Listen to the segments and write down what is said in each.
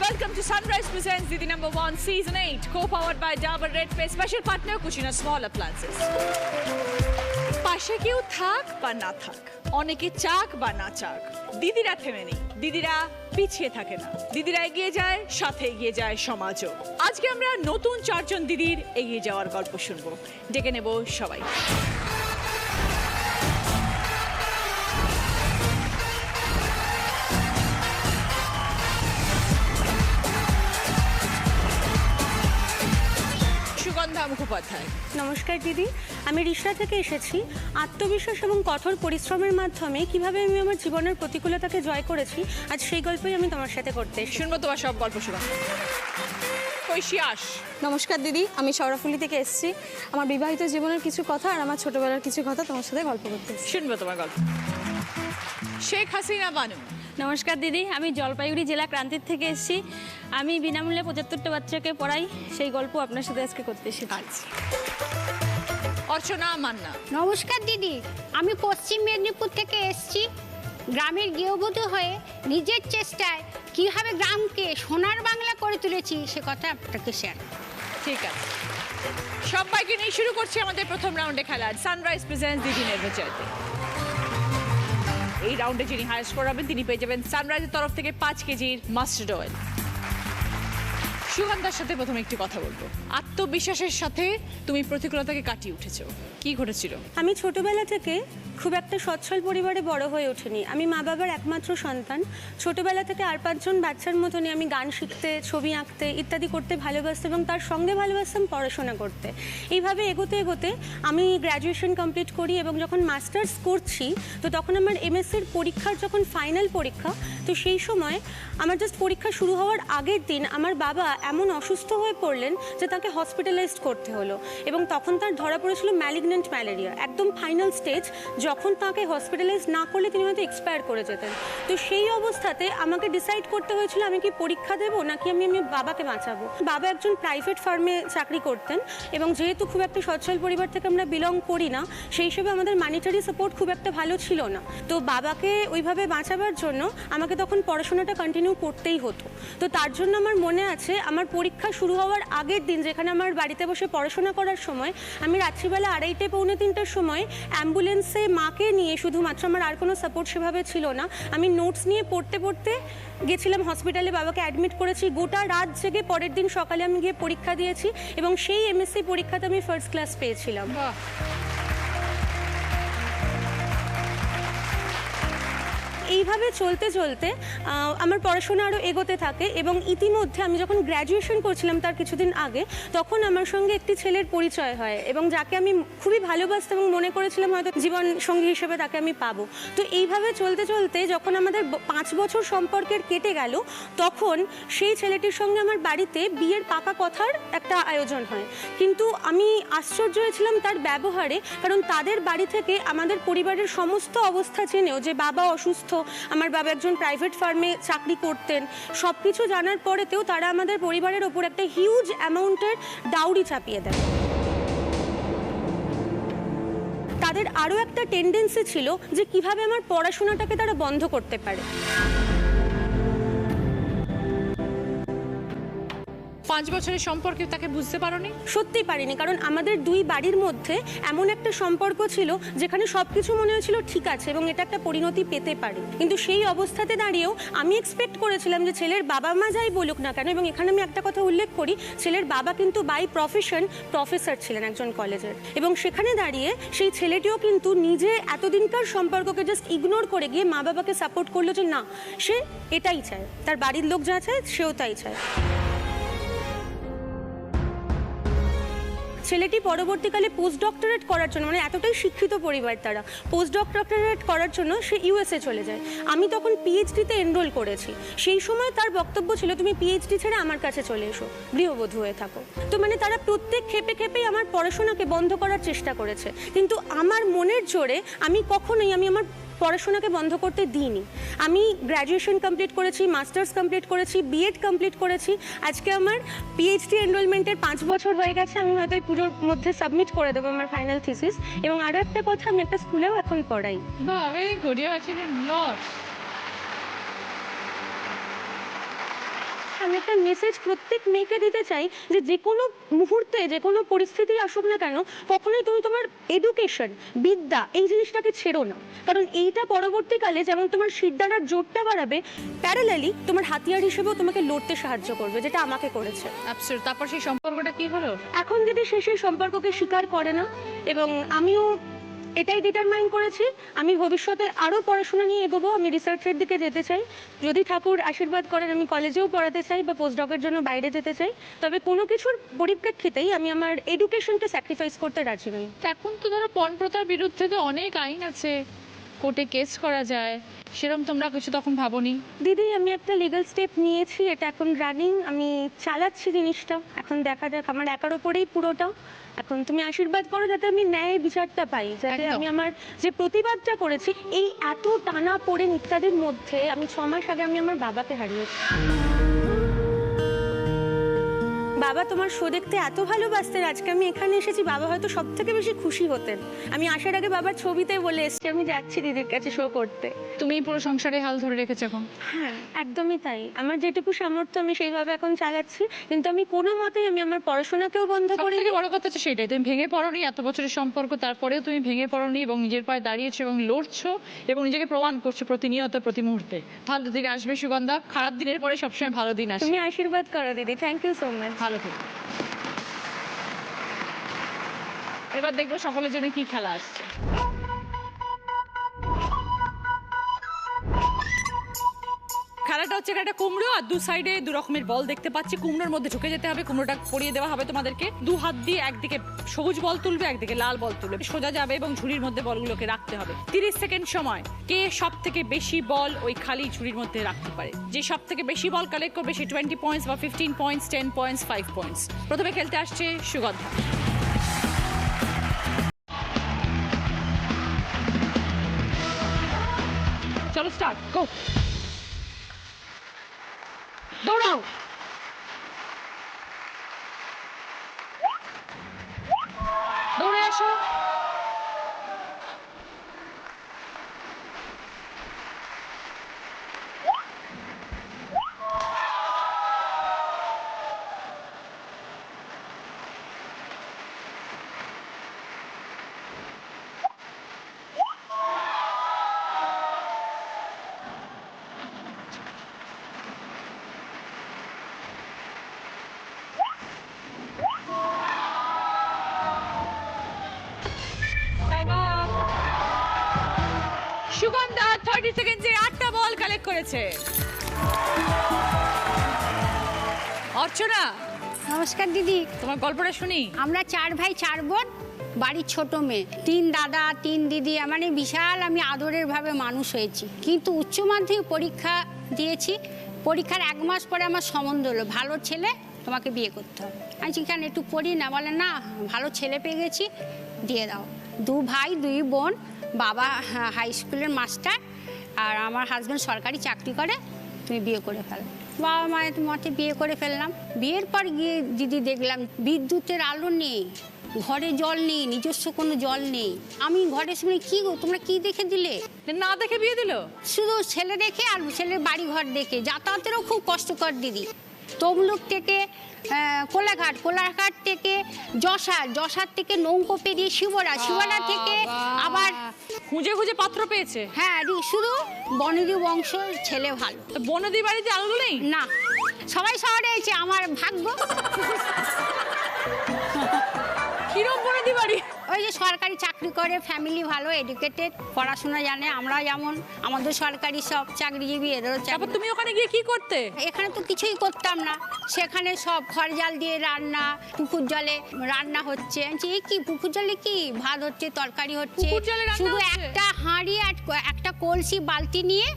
Welcome to Sunrise Presents Didi #1 Season 8, co-powered by Dabur Red Face, special partner Cucina Small Appliances. পাশে কেউ থাক বা না থাক, অনেকে চাক বা না চাক, দিদিরা থেমে নেই, দিদিরা পিছিয়ে থাকে না, দিদিরা এগিয়ে যায়, সাথে এগিয়ে যায় সমাজও। আজকে আমরা নতুন 4 জন দিদির এগিয়ে যাওয়ার গল্প শুনবো। ডেকে নেব সবাই। সুগন্ধা মুখোপাধ্যায়। নমস্কার দিদি, আমি রিষড়া থেকে এসেছি। আত্মবিশ্বাস এবং কঠোর পরিশ্রমের মাধ্যমে কিভাবে আমি আমার জীবনের প্রতিকূলতাকে জয় করেছি, আজ সেই গল্পই আমি তোমার সাথে করতে এসেছি। শুনবো তোমার সব গল্প। সুগন্ধা কৈশিয়াস। নমস্কার দিদি, আমি শহরাফুলি থেকে এসেছি। আমার বিবাহিত জীবনের কিছু কথা আর আমার ছোটবেলার কিছু কথা তোমার সাথে গল্প করতে এসেছি। শুনবো তোমার গল্প। শেখ হাসিনা বানু। নমস্কার দিদি, আমি জলপাইগুড়ি জেলা ক্রান্তির থেকে এসেছি। আমি বিনামূল্যে 75টা বাচ্চাকে পড়াই, সেই গল্প আপনার সাথে আজকে করতে এসেছি। অর্চনা মান্না। নমস্কার দিদি, আমি পশ্চিম মেদিনীপুর থেকে এসেছি। গ্রামের গৃহবধূ হয়ে নিজের চেষ্টায় কীভাবে গ্রামকে সোনার বাংলা করে তুলেছি সে কথা আপনাকে শেয়ার। ঠিক আছে, সবাইকে নিয়ে শুরু করছি আমাদের প্রথম রাউন্ডে খেলার সানরাইজ প্রেজেন্টস দিদি নির্বাচনে। এই রাউন্ডে যিনি হাই স্কোর হবেন তিনি পেয়ে যাবেন সানরাইজের তরফ থেকে 5 কেজির মাস্টার্ড অয়েল। সুগন্ধার সাথে প্রথমে একটু কথা বলবো। আত্মবিশ্বাসের সাথে তুমি প্রতিকূলতাকে কাটিয়ে উঠেছো, কি ঘটেছিল? আমি ছোটবেলা থেকে খুব একটা সচ্ছল পরিবারে বড় হয়ে ওঠেনি। আমি মা বাবার একমাত্র সন্তান। ছোটবেলা থেকে আর 5 জন বাচ্চার মতনই আমি গান শিখতে, ছবি আঁকতে ইত্যাদি করতে ভালোবাসতাম এবং তার সঙ্গে ভালোবাসতাম পড়াশোনা করতে। এইভাবে এগোতে এগোতে আমি গ্র্যাজুয়েশন কমপ্লিট করি এবং যখন মাস্টার্স করছি তো তখন আমার এমএসসির পরীক্ষার যখন ফাইনাল পরীক্ষা, তো সেই সময় আমার জাস্ট পরীক্ষা শুরু হওয়ার আগের দিন আমার বাবা এমন অসুস্থ হয়ে পড়লেন যে তাকে হসপিটালাইজড করতে হলো এবং তখন তার ধরা পড়েছিল ম্যালিগন্যান্ট ম্যালেরিয়া, একদম ফাইনাল স্টেজ। যখন তাকে হসপিটালাইজ না করলে তিনি হয়তো এক্সপায়ার করে যেতেন। তো সেই অবস্থাতে আমাকে ডিসাইড করতে হয়েছিল আমি কি পরীক্ষা দেবো নাকি আমি বাবাকে বাঁচাবো। বাবা একজন প্রাইভেট ফার্মে চাকরি করতেন এবং যেহেতু খুব একটা সচ্ছল পরিবার থেকে আমরা বিলং করি না, সেই হিসেবে আমাদের মানিটারি সাপোর্ট খুব একটা ভালো ছিল না। তো বাবাকে ওইভাবে বাঁচাবার জন্য আমাকে তখন পড়াশোনাটা কন্টিনিউ করতেই হতো। তো তার জন্য আমার মনে আছে আমার পরীক্ষা শুরু হওয়ার আগের দিন, যেখানে আমার বাড়িতে বসে পড়াশোনা করার সময় আমি রাত্রিবেলা 2:30 পৌনে 3টার সময় অ্যাম্বুলেন্সে মাকে নিয়ে, শুধুমাত্র আমার আর কোনো সাপোর্ট সেভাবে ছিল না, আমি নোটস নিয়ে পড়তে পড়তে গেছিলাম হসপিটালে, বাবাকে অ্যাডমিট করেছি। গোটা রাত জেগে পরের দিন সকালে আমি গিয়ে পরীক্ষা দিয়েছি এবং সেই এমএসসি পরীক্ষাতে আমি ফার্স্ট ক্লাস পেয়েছিলাম। এইভাবে চলতে চলতে আমার পড়াশোনা আরও এগোতে থাকে এবং ইতিমধ্যে আমি যখন গ্র্যাজুয়েশন করছিলাম তার কিছুদিন আগে, তখন আমার সঙ্গে একটি ছেলের পরিচয় হয় এবং যাকে আমি খুবই ভালোবাসতাম এবং মনে করেছিলাম হয়তো জীবন সঙ্গী হিসেবে তাকে আমি পাবো। তো এইভাবে চলতে চলতে যখন আমাদের 5 বছর সম্পর্কের কেটে গেল, তখন সেই ছেলেটির সঙ্গে আমার বাড়িতে বিয়ের পাকা কথার একটা আয়োজন হয়। কিন্তু আমি আশ্চর্য হয়েছিলাম তার ব্যবহারে, কারণ তাদের বাড়ি থেকে আমাদের পরিবারের সমস্ত অবস্থা জেনেও যে বাবা অসুস্থ, আমার বাবা একজন প্রাইভেট ফার্মে চাকরি করতেন, সব কিছু জানার পরেতেও তারা আমাদের পরিবারের ওপর একটা হিউজ অ্যামাউন্টের ডাউরি চাপিয়ে দেয়। তাদের আরও একটা টেন্ডেন্সি ছিল যে কিভাবে আমার পড়াশোনাটাকে তারা বন্ধ করতে পারে। 5 বছরের সম্পর্কে তাকে বুঝতে পারোনি? সত্যি পারিনি, কারণ আমাদের দুই বাড়ির মধ্যে এমন একটা সম্পর্ক ছিল যেখানে সব কিছু মনে হয়েছিল ঠিক আছে এবং এটা একটা পরিণতি পেতে পারে। কিন্তু সেই অবস্থাতে দাঁড়িয়েও আমি এক্সপেক্ট করেছিলাম যে ছেলের বাবা মা যাই বলুক না কেন, এবং এখানে আমি একটা কথা উল্লেখ করি, ছেলের বাবা কিন্তু বাই প্রফেশন প্রফেসর ছিলেন একজন কলেজের, এবং সেখানে দাঁড়িয়ে সেই ছেলেটিও কিন্তু নিজে এতদিনকার সম্পর্ককে জাস্ট ইগনোর করে গিয়ে মা বাবাকে সাপোর্ট করলো যে না, সে এটাই চায়, তার বাড়ির লোক যা চায় সেও তাই চায়। ছেলেটি পরবর্তীকালে পোস্ট ডক্টরেট করার জন্য, মানে এতটাই শিক্ষিত পরিবার তারা, পোস্ট ডক্টরেট করার জন্য সে ইউএসএ চলে যায়। আমি তখন পিএইচডিতে এনরোল করেছি। সেই সময় তার বক্তব্য ছিল তুমি পিএইচডি ছেড়ে আমার কাছে চলে এসো, গৃহবধূ হয়ে থাকো। তো মানে তারা প্রত্যেক ক্ষেপেই আমার পড়াশোনাকে বন্ধ করার চেষ্টা করেছে, কিন্তু আমার মনের জোরে আমি কখনোই আমার পড়াশোনাকে বন্ধ করতে দিইনি। আমি গ্র্যাজুয়েশন কমপ্লিট করেছি, মাস্টার্স কমপ্লিট করেছি, বিএড কমপ্লিট করেছি। আজকে আমার পিএইচডি এনরোলমেন্টের 5 বছর হয়ে গেছে। আমি হয়তো এই পুজোর মধ্যে সাবমিট করে দেবো আমার ফাইনাল থিসিস। এবং আরও একটা কথা, আমি একটা স্কুলেও এখন পড়াই। বাহ, very good, you are achieving lot. আমি একটা মেসেজ প্রত্যেক মেয়েকে দিতে চাই যে যে কোনো মুহূর্তে যে কোনো পরিস্থিতি আসুক না কেন, কখনোই তুমি তোমার এডুকেশন, বিদ্যা এই জিনিসটাকে ছেড়ো না। কারণ এইটা পরবর্তীকালে যেমন তোমার শিরদাঁড়ার জোরটা বাড়াবে, প্যারালালি তোমার হাতিয়ার হিসেবেও তোমাকে লড়তে সাহায্য করবে, যেটা আমাকে করেছে। অ্যাবসলিউট। তারপর সেই সম্পর্কটা কি হলো? এখন যদি সে সেই সম্পর্ককে স্বীকার করে না, এবং আমিও এটাই ডিটারমাইন করেছি আমি ভবিষ্যতে আরও পড়াশোনা নিয়ে এগোবো, আমি রিসার্চের দিকে যেতে চাই। যদি ঠাকুর আশীর্বাদ করেন আমি কলেজেও পড়াতে চাই বা পোস্টডকের জন্য বাইরে যেতে চাই, তবে কোনো কিছুর পরিপ্রেক্ষিতেই আমি আমার এডুকেশনকে স্যাক্রিফাইস করতে রাজি নই। এখন তো ধরো পণপ্রথার বিরুদ্ধে তো অনেক আইন আছে, কোর্টে কেস করা যায়, সেরকম তোমরা কিছু তখন ভাবোনি? দিদি আমি একটা লিগ্যাল স্টেপ নিয়েছি, এটা এখন রানিং, আমি চালাচ্ছি জিনিসটা, এখন দেখা যাক। আমার একার ওপরেই পুরোটা। এখন তুমি আশীর্বাদ করো যাতে আমি ন্যায় বিচারটা পাই, যাতে একদম। আমি আমার যে প্রতিবাদটা করেছি এই এত টানা পড়ে ইত্যাদির মধ্যে, আমি 6 মাস আগে আমি আমার বাবাকে হারিয়েছি। বাবা তোমার শো দেখতে এত ভালোবাসতেন, আজকে আমি এখানে এসেছি বাবা হয়তো সব থেকে বেশি খুশি হতেন। আমি আসার আগে বাবার ছবিতে বলে এসেছি আমি যাচ্ছি দিদির কাছে শো করতে। তুমি পুরো সংসারে হাল ধরে রেখেছো এখন? হ্যাঁ একদমই তাই, আমার যেটুকু সামর্থ্য আমি সেইভাবে এখন চালাচ্ছি, কিন্তু আমি কোনো মতেই আমি আমার পড়াশোনাকেও বন্ধ সব করি। থেকে বড় কথা হচ্ছে সেটাই, তুমি ভেঙে পড়োনি, এত বছরের সম্পর্ক তারপরেও তুমি ভেঙে পড়োনি এবং নিজের পায়ে দাঁড়িয়েছো এবং লড়ছো এবং নিজেকে প্রমাণ করছো প্রতিনিয়ত প্রতি মুহূর্তে। ভালো দিন আসবে সুগন্ধা, খারাপ দিনের পরে সবসময় ভালো দিন আসে। তুমি আশীর্বাদ করো দিদি, থ্যাংক ইউ সো মাচ। ভালো থেকো। এবার দেখবো সকলের জন্য কি খেলা আসছে। খেলাটা হচ্ছে একটা কুমড়ো আর দু সাইডে দু রকমের বল দেখতে পাচ্ছি, কুমড়োর মধ্যে ঢুকে যেতে হবে, কুমড়োটা পরিয়ে দেওয়া হবে তোমাদেরকে। দু হাত দিয়ে একদিকে সবুজ বল তুলবে, একদিকে লাল বল তুলবে, সোজা যাবে এবং ঝুড়ির মধ্যে বলগুলোকে রাখতে হবে। 30 সেকেন্ড সময়। কে সব থেকে বেশি বল ওই খালি ঝুড়ির মধ্যে রাখতে পারে, যে সব থেকে বেশি বল কালেক্ট করবে সে 20 পয়েন্টস বা 15 পয়েন্টস, 10 পয়েন্টস, 5 পয়েন্টস। প্রথমে খেলতে আসছে সুগন্ধা। চলো স্টার্ট, গো। দৌড়াও। দৌড়ে আসো। সুগন্ধা 30 সেকেন্ডে 8টা বল কালেক্ট করেছে। অর্চনা, নমস্কার দিদি। তোমার গল্পটা শুনি। আমরা 4 ভাই 4 বোন, বাড়ির ছোট মেয়ে, 3 দাদা 3 দিদি, মানে বিশাল আমি আদরের ভাবে মানুষ হয়েছি। কিন্তু উচ্চ মাধ্যমিক পরীক্ষা দিয়েছি, পরীক্ষার 1 মাস পরে আমার সম্বন্ধ হলো, ভালো ছেলে তোমাকে বিয়ে করতে হবে। আমি কেন একটু পড়ি না, বলে না ভালো ছেলে পেয়ে গেছি, দিয়ে দাও। 2 ভাই 2 বোন, বাবা হাই স্কুলের মাস্টার আর আমার হাজব্যান্ড সরকারি চাকরি করে, তুমি বিয়ে করে ফেলো। বাবা মায়ের মতে বিয়ে করে ফেললাম। বিয়ের পর গিয়ে দিদি দেখলাম বিদ্যুতের আলো নেই, ঘরে জল নেই, নিজস্ব কোনো জল নেই। আমি ঘরে শুনে কি গো তোমরা কি দেখে দিলে? না দেখে বিয়ে দিল? শুধু ছেলে দেখে আর ছেলের বাড়ি ঘর দেখে, যাতায়াতেরও খুব কষ্টকর দিদি। তমলুক থেকে কোলাঘাট, কোলাঘাট থেকে যশার, যশার থেকে নৌকো পেরিয়ে শিবরা, শিবরা থেকে আবার খুঁজে খুঁজে পাত্র পেয়েছে। হ্যাঁ শুধু বনেদি বংশ, ছেলে ভালো। তো বনদি বাড়িতে আলো নেই? না, সবাই শহরে এসে আমার ভাগ্য। কিরম বনদি বাড়ি? ওই যে সরকারি চাকরি করে, ফ্যামিলি ভালো, এডুকেটেড, পড়াশোনা জানে। আমরা যেমন আমাদের সরকারি সব চাকরিজীবী, এদেরও তারপর চাকরি। তুমি ওখানে গিয়ে কি করতে? এখানে তো কিছুই করতাম না, সেখানে সব খড় জাল দিয়ে রান্না, পুকুর জলে রান্না হচ্ছে। আমি বলছি, এই কি পুকুর জলে কি ভাত হচ্ছে, তরকারি হচ্ছে, পুকুর জলে রান্না শুধু হচ্ছে? একটা হাঁড়ি আর একটা কলসি বালতি নিয়ে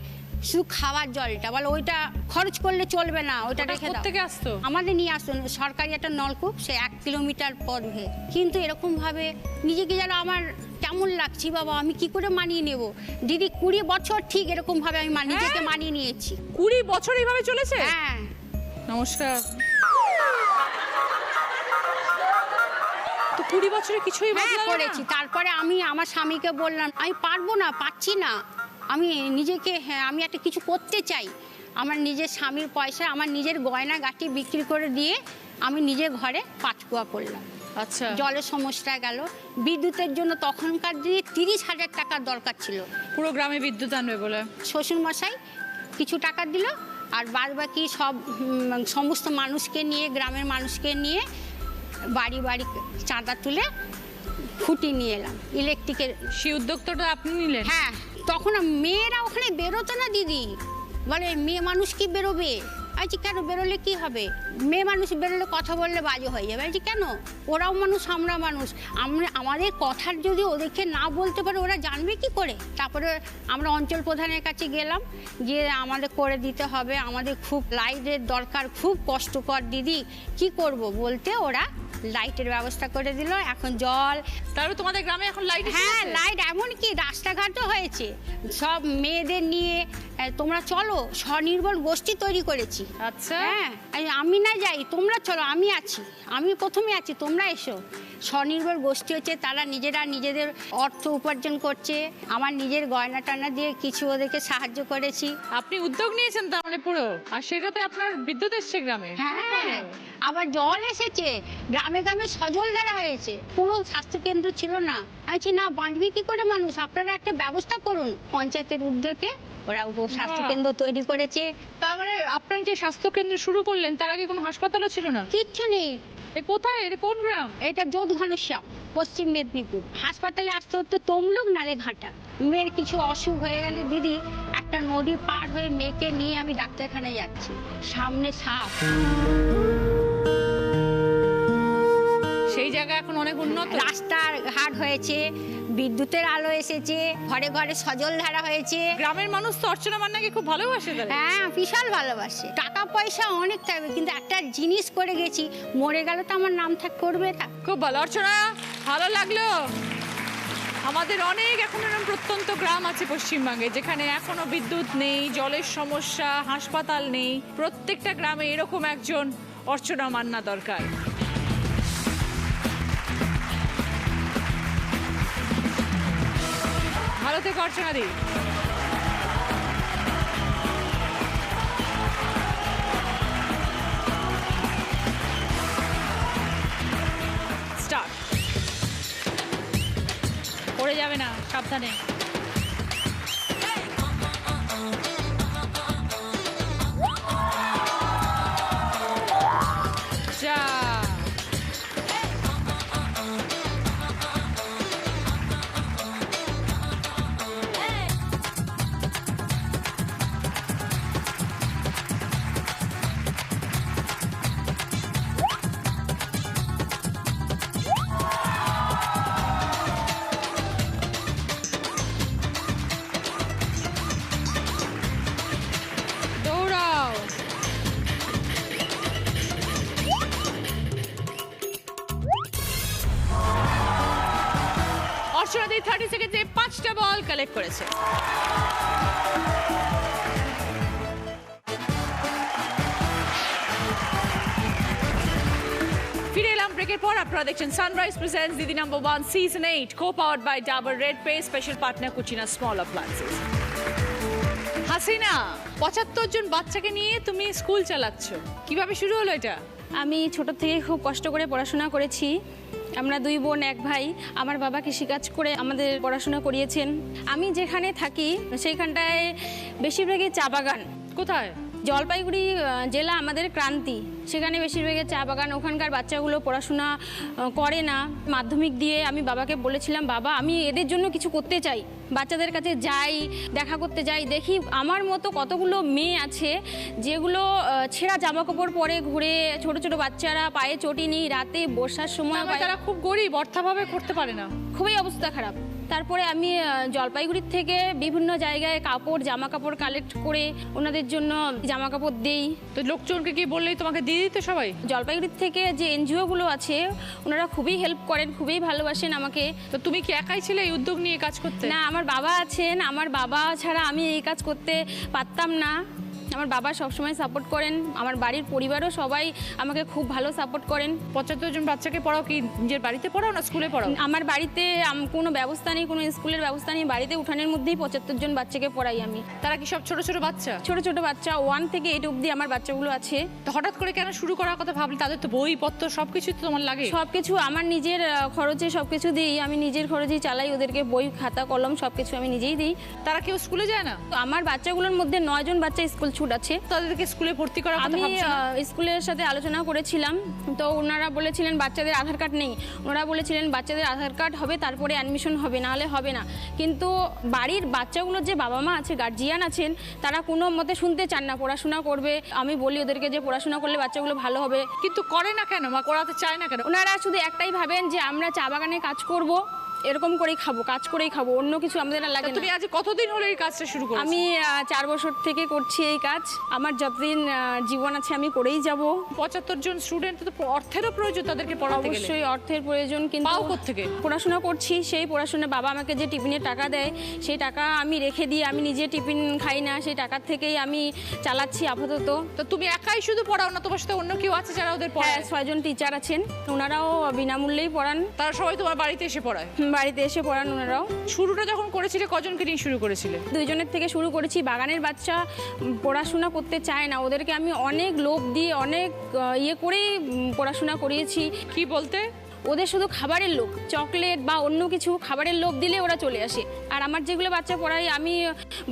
শুধু খাওয়ার জলটা, বলে ওইটা খরচ করলে চলবে না, ওইটা রেখে দাও। থেকে আসতো আমাদের নিয়ে আসতো সরকারি একটা নলকূপ, সে 1 কিলোমিটার পর হয়ে। কিন্তু এরকম ভাবে নিজেকে যেন আমার কেমন লাগছে, বাবা আমি কি করে মানিয়ে নেব। দিদি 20 বছর ঠিক এরকম ভাবে আমি নিজেকে মানিয়ে নিয়েছি। 20 বছর এইভাবে চলেছে? হ্যাঁ। নমস্কার। তো 20 বছরে কিছুই হ্যাঁ বদলালো না? করেছি। তারপরে আমি আমার স্বামীকে বললাম আমি পারবো না, পাচ্ছি না, আমি নিজেকে, হ্যাঁ আমি একটা কিছু করতে চাই। আমার নিজের স্বামীর পয়সা, আমার নিজের গয়না গাটি বিক্রি করে দিয়ে আমি নিজের ঘরে পাঁচকুয়া করলাম। আচ্ছা, জলের সমস্যা গেল, বিদ্যুতের জন্য তখনকার দিনে 30,000 টাকার দরকার ছিল। পুরো গ্রামে বিদ্যুৎ আনবে বলে শ্বশুরমশাই কিছু টাকা দিল, আর বাদ বাকি সব সমস্ত মানুষকে নিয়ে, গ্রামের মানুষকে নিয়ে বাড়ি বাড়ি চাঁদা তুলে খুঁটি নিয়ে এলাম ইলেকট্রিকের। সেই উদ্যোক্তাটা আপনি নিলেন? হ্যাঁ, তখন মেয়েরা ওখানে বেরোতো না দিদি, বলে মেয়ে মানুষ কি বেরোবে? আচ্ছা, কেন বেরোলে কি হবে? মেয়ে মানুষ বেরোলে কথা বললে বাজে হয়ে যাবে। আচ্ছা, কেন? ওরাও মানুষ, আমরা মানুষ, আমাদের কথার যদি ওদেরকে না বলতে পারে ওরা জানবে কি করে? তারপরে আমরা অঞ্চল প্রধানের কাছে গেলাম, যে আমাদের করে দিতে হবে, আমাদের খুব লাইটের দরকার, খুব কষ্টকর দিদি, কি করব? বলতে ওরা লাইটের ব্যবস্থা করে দিল। এখন জল, তারপরে তোমাদের গ্রামে এখন লাইট? হ্যাঁ, লাইট, এমনকি রাস্তাঘাটও হয়েছে। সব মেয়েদের নিয়ে তোমরা চলো, স্বনির্ভর গোষ্ঠী তৈরি করেছি। আচ্ছা, হ্যাঁ, আমি না যাই, তোমরা চলো, আমি আছি, আমি প্রথমে আছি, তোমরা এসো। স্বনির্ভর গোষ্ঠী হচ্ছে, তারা নিজেরা নিজেদের অর্থ উপার্জন করছে। আমার নিজের গয়না টানা দিয়ে কিছু ওদেরকে সাহায্য করেছি। আপনি উদ্যোগ নিয়েছেন তার মানে পুরো, আর সেটাতে আপনার বিদ্যুৎ এসছে গ্রামে? হ্যাঁ, আবার জল এসেছে, গ্রামে গ্রামে সজল ধারা হয়েছে। পুরো স্বাস্থ্যকেন্দ্র ছিল না। আচ্ছা, না বাঁচবে কি করে মানুষ? আপনারা একটা ব্যবস্থা করুন। পঞ্চায়েতের উদ্যোগে ওরা স্বাস্থ্যকেন্দ্র তৈরি করেছে। তার মানে আপনার যে স্বাস্থ্য কেন্দ্র শুরু করলেন, তার আগে কোনো হাসপাতালও ছিল না? কিচ্ছু নেই। কোথায়, এটা কোন গ্রাম? এটা যোধঘনশ্যাম, পশ্চিম মেদিনীপুর। হাসপাতালে আসতে হতো তমলুক নালে ঘাটা। মেয়ের কিছু অসুখ হয়ে গেলে দিদি, একটা নদী পার হয়ে মেয়েকে নিয়ে আমি ডাক্তারখানায় যাচ্ছি, সামনে সাপ। সেই জায়গা এখন অনেক উন্নত, রাস্তার ঘাট হয়েছে, বিদ্যুতের আলো এসেছে, ঘরে ঘরে সজল ধারা হয়েছে। গ্রামের মানুষ তো অর্চনা মান্নাকে খুব ভালোবাসে তাহলে? হ্যাঁ, বিশাল ভালোবাসে। টাকা পয়সা অনেক থাকবে, কিন্তু একটা জিনিস করে গেছি, মরে গেলে তো আমার নাম করবে না। খুব ভালো অর্চনা, ভালো লাগলো। আমাদের অনেক এখন এরকম প্রত্যন্ত গ্রাম আছে পশ্চিমবঙ্গে, যেখানে এখনো বিদ্যুৎ নেই, জলের সমস্যা, হাসপাতাল নেই। প্রত্যেকটা গ্রামে এরকম একজন অর্চনা মান্না দরকার। ভালো থেকে অর্চনা দি। স্টার্ট। পড়ে যাবে না, সাবধানে। যা, দৌড়াও। অর্চনা দি 30 সেকেন্ডে 5টা বল কালেক্ট করেছে। ফিরে এলাম ব্রেকের পর। আপনারা দেখছেন sunrise presents Didi number 1 season 8, co-powered by Dabur Red Paste, special partner Cucina Small Appliances। Hasina, 75 জন বাচ্চাকে নিয়ে তুমি স্কুল চালাচ্ছ, কিভাবে শুরু হলো এটা? আমি ছোট থেকে খুব কষ্ট করে পড়াশোনা করেছি। আমরা 2 বোন 1 ভাই। আমার বাবা কৃষিকাজ করে আমাদের পড়াশোনা করিয়েছেন। আমি যেখানে থাকি সেইখানটায় বেশিরভাগই চা বাগান। কোথায়? জলপাইগুড়ি জেলা আমাদের ক্রান্তি, সেখানে বেশিরভাগই চা বাগান। ওখানকার বাচ্চাগুলো পড়াশোনা করে না। মাধ্যমিক দিয়ে আমি বাবাকে বলেছিলাম, বাবা আমি এদের জন্য কিছু করতে চাই। বাচ্চাদের কাছে যাই, দেখা করতে যাই, দেখি আমার মতো কতগুলো মেয়ে আছে যেগুলো ছেঁড়া জামা কাপড় পরে ঘুরে, ছোট ছোট বাচ্চারা পায়ে চটি নেই, রাতে বর্ষার সময় তারা খুব গরিব, অর্থাভাবে করতে পারে না, খুবই অবস্থা খারাপ। তারপরে আমি জলপাইগুড়ির থেকে বিভিন্ন জায়গায় কাপড়, জামা কাপড় কালেক্ট করে ওনাদের জন্য জামা কাপড় দেই। তো লোকজনকে কি বললেই তোমাকে দিয়ে দিতে সবাই? জলপাইগুড়ির থেকে যে এনজিওগুলো আছে ওনারা খুবই হেল্প করেন, খুবই ভালোবাসেন আমাকে। তো তুমি কি একাই ছিলে এই উদ্যোগ নিয়ে কাজ করতে? না, আমার বাবা আছেন। আমার বাবা ছাড়া আমি এই কাজ করতে পারতাম না। আমার বাবা সবসময় সাপোর্ট করেন, আমার বাড়ির পরিবারও সবাই আমাকে খুব ভালো সাপোর্ট করেন। 75 জন বাচ্চাকে পড়াও কি নিজের বাড়িতে পড়াও না স্কুলে পড়াও? আমার বাড়িতে কোনো ব্যবস্থা নেই, কোনো স্কুলের ব্যবস্থা নেই, বাড়িতে উঠানের মধ্যেই 75 জন বাচ্চাকে পড়াই আমি। তারা কি সব ছোট ছোট বাচ্চা? ছোট ছোট বাচ্চা, 1 থেকে 8 অবধি আমার বাচ্চাগুলো আছে। তো হঠাৎ করে কেন শুরু করার কথা ভাবলে? তাদের তো বইপত্র সবকিছু তো তোমার লাগে। সবকিছু আমার নিজের খরচে সবকিছু দিই, আমি নিজের খরচেই চালাই, ওদেরকে বই খাতা কলম সবকিছু আমি নিজেই দিই। তারা কেউ স্কুলে যায় না? তো আমার বাচ্চাগুলোর মধ্যে 9 জন বাচ্চা স্কুল ছুট আছে। তাদেরকে স্কুলে ভর্তি করার কথা আমি ভাবছো না? স্কুলের সাথে আলোচনা করেছিলাম, তো ওনারা বলেছিলেন বাচ্চাদের আধার কার্ড নেই, ওনারা বলেছিলেন বাচ্চাদের আধার কার্ড হবে তারপরে অ্যাডমিশন হবে, নাহলে হবে না। কিন্তু বাড়ির বাচ্চাগুলোর যে বাবা মা আছে, গার্জিয়ান আছেন, তারা কোনো মতে শুনতে চান না, পড়াশোনা করবে। আমি বলি ওদেরকে যে পড়াশোনা করলে বাচ্চাগুলো ভালো হবে, কিন্তু করে না কেন? মা করাতে চায় না কেন? ওনারা শুধু একটাই ভাবেন যে আমরা চা বাগানে কাজ করব, এরকম করেই খাবো, কাজ করেই খাবো, অন্য কিছু আমাদের আর লাগে না। তুমি আজ কতদিন হলো এই কাজটা শুরু করেছো? আমি 4 বছর থেকে করছি এই কাজ। আমার যতদিন জীবন আছে আমি করেই যাব। 75 জন স্টুডেন্ট, তো অর্থেরও প্রয়োজন তাদেরকে পড়াতে গেলে। অবশ্যই অর্থের প্রয়োজন, কিন্তু পাও কোত্থেকে? পড়াশোনা করছি, সেই পড়াশোনা বাবা আমাকে যে টিফিনের টাকা দেয় সেই টাকা আমি রেখে দিই, আমি নিজে টিফিন খাই না, সেই টাকার থেকেই আমি চালাচ্ছি আপাতত। তো তুমি একাই শুধু পড়াও না, তোমার সাথে অন্য কেউ আছে যারা ওদের হ্যাঁ, পড়ায়? 6 জন টিচার আছেন, ওনারাও বিনামূল্যেই পড়ান। তারা সবাই তোমার বাড়িতে এসে পড়ায়? বাড়িতে এসে পড়ান ওনারাও। শুরুটা যখন করেছিলে কজনকে নিয়ে শুরু করেছিলে? 2 জনের থেকে শুরু করেছি। বাগানের বাচ্চা পড়াশোনা করতে চায় না, ওদেরকে আমি অনেক লোভ দিয়ে অনেক ইয়ে করেই পড়াশোনা করিয়েছি। কি বলতে? ওদের শুধু খাবারের লোভ, চকলেট বা অন্য কিছু খাবারের লোভ দিলে ওরা চলে আসে। আর আমার যেগুলো বাচ্চা পড়াই, আমি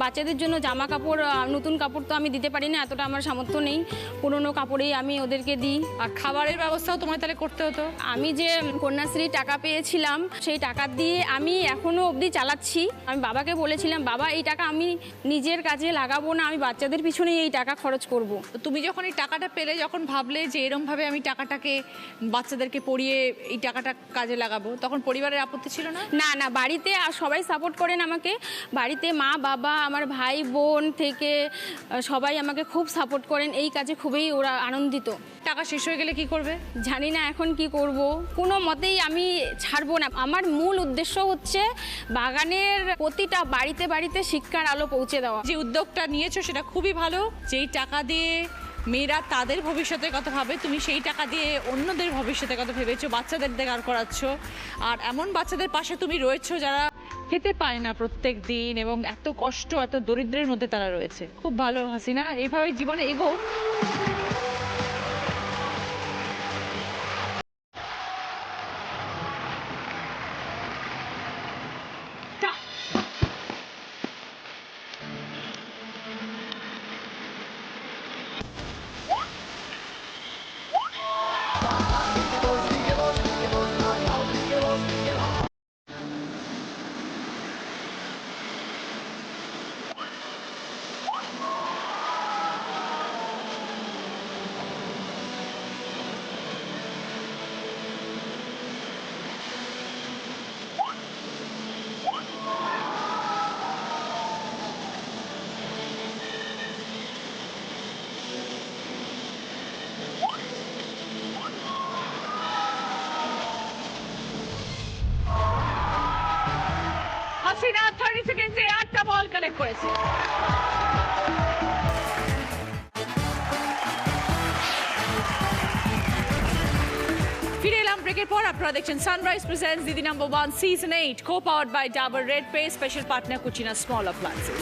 বাচ্চাদের জন্য জামা কাপড়, নতুন কাপড় তো আমি দিতে পারি না, এতটা আমার সামর্থ্য নেই, পুরনো কাপড়েই আমি ওদেরকে দিই। আর খাবারের ব্যবস্থাও তোমায় তাহলে করতে হতো? আমি যে কন্যাশ্রী টাকা পেয়েছিলাম সেই টাকা দিয়ে আমি এখনো অবধি চালাচ্ছি। আমি বাবাকে বলেছিলাম, বাবা এই টাকা আমি নিজের কাজে লাগাবো না, আমি বাচ্চাদের পিছনেই এই টাকা খরচ করব। তো তুমি যখন এই টাকাটা পেলে, যখন ভাবলে যে এরমভাবে আমি টাকাটাকে বাচ্চাদেরকে পড়িয়ে এই টাকাটা কাজে লাগাবো, তখন পরিবারের আপত্তি ছিল না? না না, বাড়িতে আর সবাই সাপোর্ট করেন আমাকে। বাড়িতে মা বাবা, আমার ভাই বোন থেকে সবাই আমাকে খুব সাপোর্ট করেন এই কাজে, খুবই ওরা আনন্দিত। টাকা শেষ হয়ে গেলে কি করবে? জানি না এখন কি করব, কোনো মতেই আমি ছাড়বো না। আমার মূল উদ্দেশ্য হচ্ছে বাগানের প্রতিটা বাড়িতে বাড়িতে শিক্ষার আলো পৌঁছে দেওয়া। যে উদ্যোগটা নিয়েছো সেটা খুবই ভালো। যেই টাকা দিয়ে মেয়েরা তাদের ভবিষ্যতের কথা ভাবে, তুমি সেই টাকা দিয়ে অন্যদের ভবিষ্যতের কথা ভেবেছো, বাচ্চাদের দাঁড় করাচ্ছ। আর এমন বাচ্চাদের পাশে তুমি রয়েছো যারা খেতে পায় না প্রত্যেক দিন, এবং এত কষ্ট, এত দরিদ্রের মধ্যে তারা রয়েছে। খুব ভালো হাসিনা, এইভাবে জীবনে এগো। হাসিনা 30 সেকেন্ডে 8টা বল কালেক্ট করেছে। ফিরে এলাম ব্রেকের পর। আপনারা দেখছেন sunrise presents Didi number 1 season 8, co-powered by Dabur Red Paste, special partner Kutchina small appliances.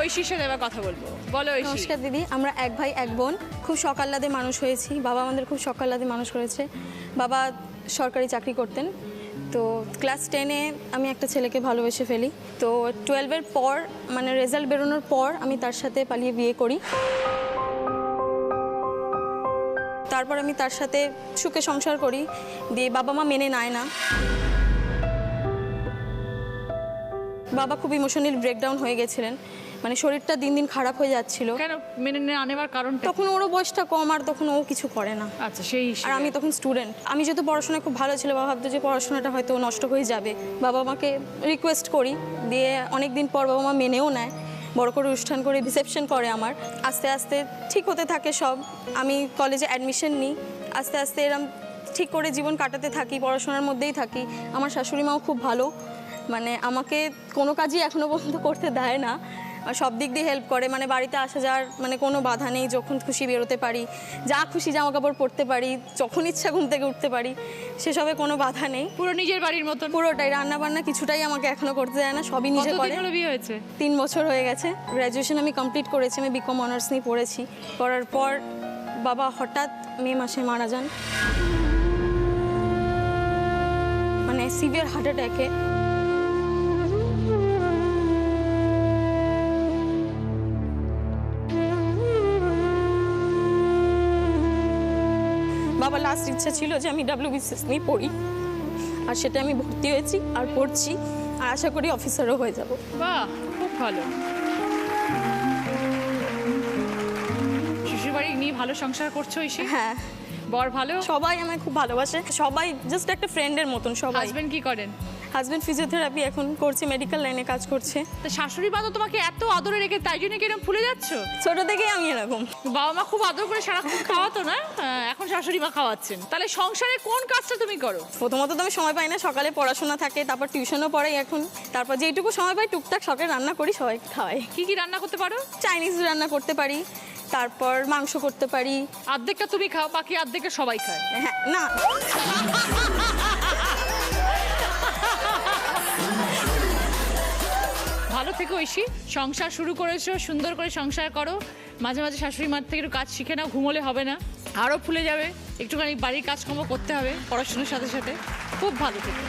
ঐশীর সাথে এবার কথা বলবো। বলো ঐশী। নমস্কার দিদি, আমরা এক ভাই এক বোন, খুব সকাল্লাদে মানুষ হয়েছি। বাবা আমাদের খুব সকাল্লাদে মানুষ করেছে। বাবা সরকারি চাকরি করতেন। তো ক্লাস 10-এ আমি একটা ছেলেকে ভালোবেসে ফেলি। তো 12-এর পর, মানে রেজাল্ট বেরোনোর পর, আমি তার সাথে পালিয়ে বিয়ে করি। তারপর আমি তার সাথে সুখে সংসার করি, দিয়ে বাবা মা মেনে নেয় না। বাবা খুব ইমোশনাল ব্রেকডাউন হয়ে গেছিলেন, মানে শরীরটা দিন দিন খারাপ হয়ে যাচ্ছিল। কেন মেনে নেওয়ার কারণটা? তখন ওরও বয়সটা কম, আর তখন ও কিছু করে না। আচ্ছা, সেই আর আমি তখন স্টুডেন্ট। আমি যেহেতু পড়াশোনায় খুব ভালো ছিল, বাবা ভাবতো যে পড়াশোনাটা হয়তো নষ্ট হয়ে যাবে। বাবা মাকে রিকোয়েস্ট করি, দিয়ে অনেক দিন পর বাবা মা মেনেও নেয়, বড় করে অনুষ্ঠান করে রিসেপশন করে আমার। আস্তে আস্তে ঠিক হতে থাকে সব। আমি কলেজে অ্যাডমিশন নিই, আস্তে আস্তে এরম ঠিক করে জীবন কাটাতে থাকি, পড়াশোনার মধ্যেই থাকি। আমার শাশুড়ি মাও খুব ভালো, মানে আমাকে কোনো কাজই এখনও পর্যন্ত করতে দেয় না। আর সব দিক দিয়ে হেল্প করে, মানে বাড়িতে আসা যাওয়ার মানে কোনো বাধা নেই, যখন খুশি বেরোতে পারি, যা খুশি জামা কাপড় পরতে পারি, যখন ইচ্ছা ঘুম থেকে উঠতে পারি, সেসবে কোনো বাধা নেই। পুরো নিজের বাড়ির মতন। পুরোটাই, রান্না বান্না কিছুটাই আমাকে এখনো করতে দেয় না, সবই নিজে করে। কতদিন হলো বিয়ে হয়েছে? 3 বছর হয়ে গেছে। গ্র্যাজুয়েশন আমি কমপ্লিট করেছি, আমি বিকম অনার্স নিয়ে পড়েছি। করার পর বাবা হঠাৎ মে মাসে মারা যান, মানে সিভিয়ার হার্ট অ্যাটাকে। বাবার লাস্ট ইচ্ছা ছিল যে আমি WBCS নিয়ে পড়ি, আর সেটা আমি ভর্তি হয়েছি আর পড়ছি, আর আশা করি অফিসারও হয়ে যাব। বাহ, খুব ভালো। শ্বশুরবাড়ি নিয়ে ভালো সংসার করছো ঐশী? হ্যাঁ, বর ভালো? সবাই আমায় খুব ভালোবাসে, সবাই জাস্ট একটা ফ্রেন্ডের মতন সবাই। হাজবেন্ড কি করেন? হাজবেন্ড ফিজিওথেরাপি এখন করছে, মেডিকেল লাইনে কাজ করছে। তা শাশুড়ি মা তো তোমাকে এত আদরে রেখে, তাই জন্য কি এরকম ফুলে যাচ্ছ? ছোট থেকেই আমি এরকম। বাবা মা খুব আদর করে সারাক্ষণ খাওয়াতো না, এখন শাশুড়ি মা খাওয়াচ্ছেন। তাহলে সংসারে কোন কাজটা তুমি করো? প্রথমত তো আমি সময় পাই না, সকালে পড়াশোনা থাকে, তারপর টিউশনও পড়াই এখন, তারপর যেটুকু সময় পাই টুকটাক সকালে রান্না করি, সবাই খাওয়াই। কি কি রান্না করতে পারো? চাইনিজ রান্না করতে পারি, তারপর মাংস করতে পারি। অর্ধেকটা তুমি খাও, বাকি অর্ধেকটা সবাই খায়। হ্যাঁ, না ভালো থেকো ঐশী, সংসার শুরু করেছো, সুন্দর করে সংসার করো। মাঝে মাঝে শাশুড়ি মার থেকে একটু কাজ শিখে নাও, ঘুমোলে হবে না, আরও ফুলে যাবে। একটুখানি বাড়ির কাজকর্ম করতে হবে পড়াশোনার সাথে সাথে। খুব ভালো থেকো।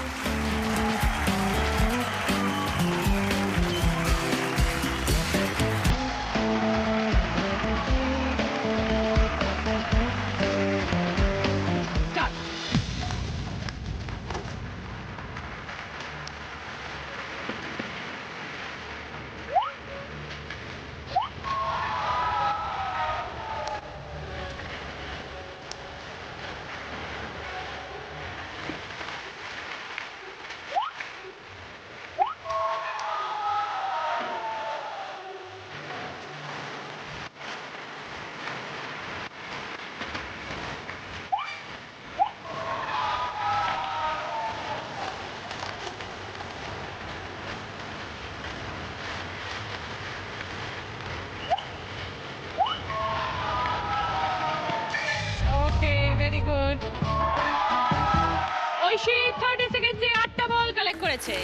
Very good. ঐশী 30 সেকেন্ডে 8টা বল কালেক্ট করেছে।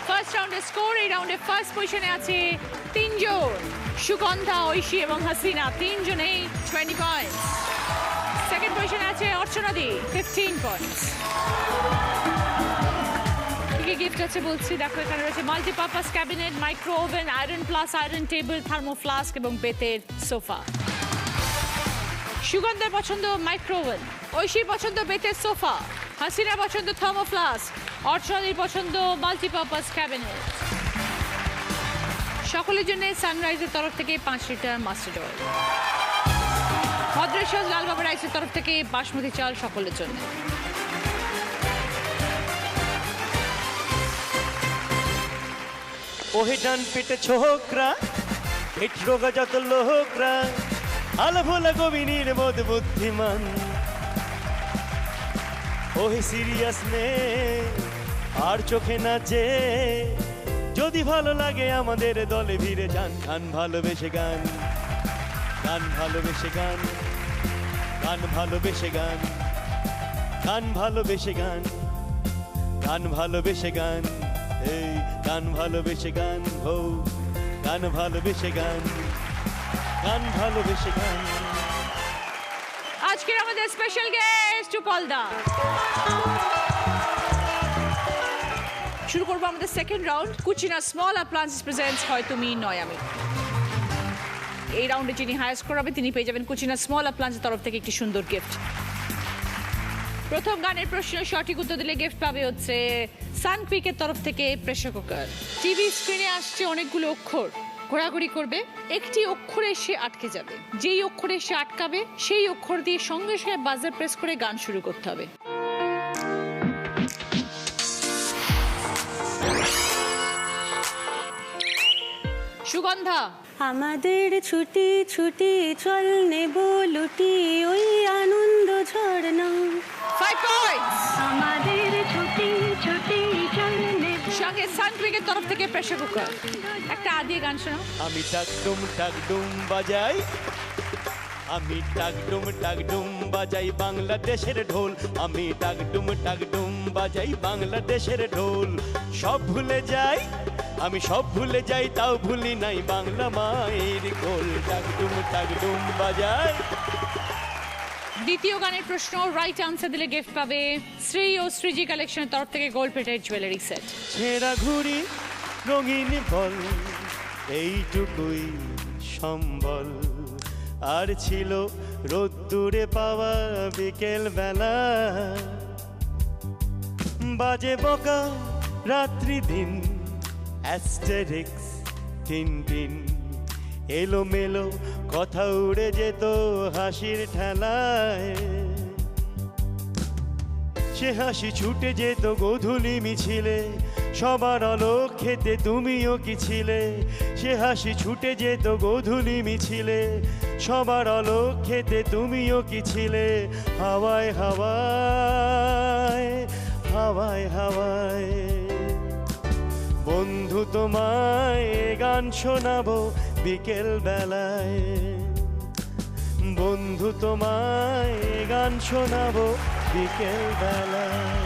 ফার্স্ট রাউন্ডের স্কোর, এই রাউন্ডে ফার্স্ট পজিশনে আছে 3 জন, সুগন্ধা, ঐশী এবং হাসিনা, 3 জনেই 20 পয়েন্টস। সেকেন্ড পজিশনে আছে অর্চনাদি, 15 পয়েন্টস। কি গিফট আছে বলছি, দেখো এখানে রয়েছে multipurpose cabinet, micro oven, iron plus iron table, thermo flask এবং বেতের সোফা। সুগন্ধার পছন্দ মাইক্রো ওভেন, ঐশীর পছন্দ বেতের সোফা, হাসিনার পছন্দ থার্মো ফ্লাস্ক, অর্চনাদির পছন্দ মাল্টিপারপাস ক্যাবিনেট। সকলের জন্য সানরাইজের তরফ থেকে 5 litre mustard oil. Bhadreswar Lalbaba রাইসের তরফ থেকে বাসমতি চাল সকলের জন্য। ওহে ডান পেটে ছোকরা, পেট রোগা যত লোকরা, আলো ভোলা গভীর বোধ বুদ্ধিমান। ওহে সিরিয়াস নে আর চোখে নাচে, যদি ভালো লাগে আমাদের দলে ভিড়ে যান। গান ভালোবেসে গান, গান ভালোবেসে গান, গান ভালোবেসে গান, গান ভালোবেসে গান, গান ভালোবেসে গান, এই গান ভালোবেসে গান, হো গান ভালোবেসে গান, গান ভালোবেসে গান। আজকের আমাদের স্পেশাল গেস্ট রূপলদা। শুরু করবো আমাদের second round. Kutchina small appliances presents হয় তুমি নয় আমি। এই রাউন্ডে যিনি হায়ার স্কোর হবে তিনি পেয়ে যাবেন কুচিনা স্মল অ্যাপ্লায়েন্সের তরফ থেকে একটি সুন্দর গিফট। প্রথম গানের প্রশ্ন সঠিক উত্তর দিলে গিফট পাবে হচ্ছে সানকুইকের তরফ থেকে প্রেসার কুকার। টিভি স্ক্রিনে আসছে অনেকগুলো অক্ষর, ঘোরাঘুরি করবে, একটি অক্ষরে এসে আটকে যাবে। যেই অক্ষরে এসে আটকাবে সেই অক্ষর দিয়ে সঙ্গে সঙ্গে বাজার প্রেস করে গান শুরু করতে হবে। সুগন্ধা। আমাদের ছুটি ছুটি চল নেব লুটি ওই আনন্দ ঝর্ণা। 5 পয়েন্টস। আমাদের ছুটি ছুটি চল নেব। সঙ্গে সানক্রিকের তরফ থেকে প্রেসার কুকার। একটা দিয়ে গান শোনাও। আমি টাকডুম বাজাই, আমি টাকডুম বাজাই বাংলাদেশের ঢোল, আমি টাকডুম বাজাই বাংলাদেশের ঢোল। সব ভুলে যাই, আমি সব ভুলে যাই, তাও ভুলি নাই বাংলা মায়ের কোল। টাকডুম বাজাই। দ্বিতীয় গানের প্রশ্ন, রাইট আনসার দিলে গিফট পাবে শ্রী ও শ্রীজি কালেকশনের তরফ থেকে গোল্ড প্লেটেড জুয়েলারি সেট। ছেঁড়া ঘুড়ি রঙিন বল, এইটুকুই সম্বল। আর ছিল রোদ্দুরে পাওয়া বিকেল বেলা, বাজে বকা রাত্রি দিন, অ্যাস্টেরিক্স টিনটিন। এলো মেলো কথা উড়ে যেত হাসির ঠেলায়, সে হাসি ছুটে যেত গোধূলি মিছিলে, সবার আলোক খেতে তুমিও কি ছিলে। সে হাসি ছুটে যেত গোধূলি মিছিলে, সবার আলোক খেতে তুমিও কি ছিলে। হাওয়ায় হাওয়ায় হাওয়ায় হাওয়ায় বন্ধু তোমায় গান শোনাবো বিকেল বেলায়, বন্ধু তোমায় গান শোনাবো বিকেল বেলায়।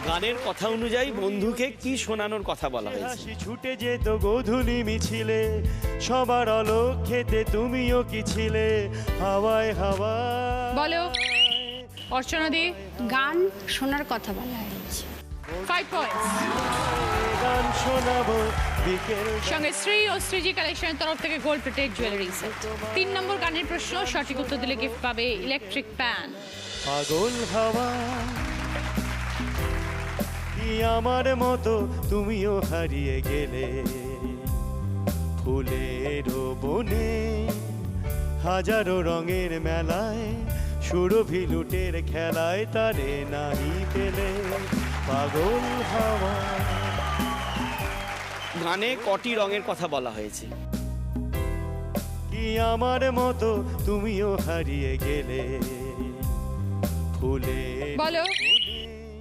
গানের কথা অনুযায়ী বন্ধুকে কি শোনানোর কথা বলা হয়েছে? হাসি ছুটে যেত গোধূলি মিছিলে, সবার আলোক খেতে তুমিও কি ছিলে। হাওয়ায় হাওয়ায় বলো অর্চনা দি। গান শোনার কথা বলা হয়েছে। 5 পয়েন্টস। গান শোনাবো বিকেল। সঙ্গে শ্রী ও শ্রীজি কালেকশনের তরফ থেকে গোল্ড প্লেটেড জুয়েলারি সেট। 3 নম্বর গানের প্রশ্ন, সঠিক উত্তর দিলে গিফট পাবে ইলেকট্রিক প্যান। পাগল হাওয়া কি আমার মতো তুমিও হারিয়ে গেলে, ফুলের বনে হাজারো রঙের মেলায়, সুরভি লুটের খেলায় তারে নাহি পেলে। পাগল হাওয়া। গানে কটি রঙের কথা বলা হয়েছে? কি আমার মতো তুমিও হারিয়ে গেলে, ফুলের বলো